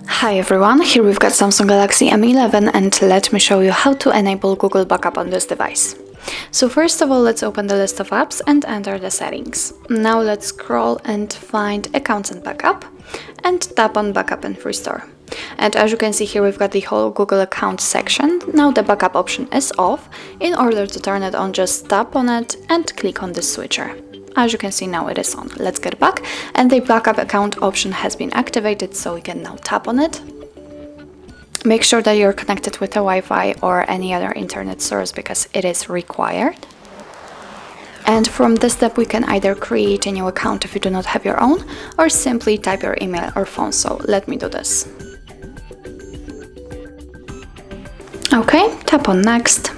Hi everyone, here we've got Samsung Galaxy M11 and let me show you how to enable Google Backup on this device. So first of all, let's open the list of apps and enter the settings. Now let's scroll and find Accounts and Backup and tap on Backup and Restore. And as you can see here, we've got the whole Google account section. Now the backup option is off. In order to turn it on, just tap on it and click on the switcher. As you can see, now it is on. Let's get back, and the backup account option has been activated, so we can now tap on it. Make sure that you're connected with a Wi-Fi or any other internet source because it is required. And from this step, we can either create a new account if you do not have your own, or simply type your email or phone. So let me do this. Okay, tap on Next.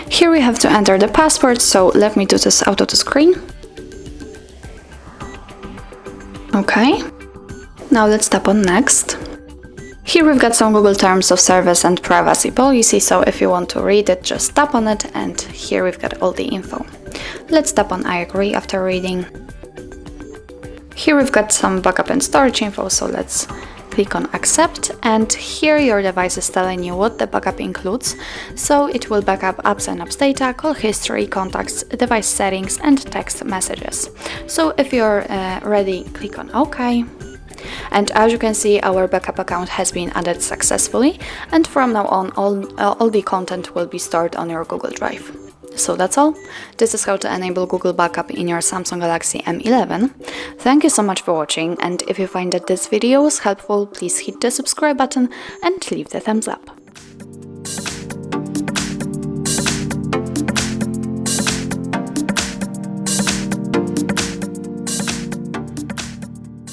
Here we have to enter the password, so let me do this auto to screen. Okay, now let's tap on Next. Here we've got some Google Terms of Service and Privacy Policy, so if you want to read it, just tap on it, and here we've got all the info. Let's tap on I agree after reading. Here we've got some backup and storage info, so let's click on Accept, and here your device is telling you what the backup includes. So it will back up apps and apps data, call history, contacts, device settings, and text messages. So if you're ready, click on OK. And as you can see, our backup account has been added successfully, and from now on all the content will be stored on your Google Drive. So that's all. This is how to enable Google Backup in your Samsung Galaxy M11. Thank you so much for watching, and if you find that this video was helpful, please hit the subscribe button and leave the thumbs up.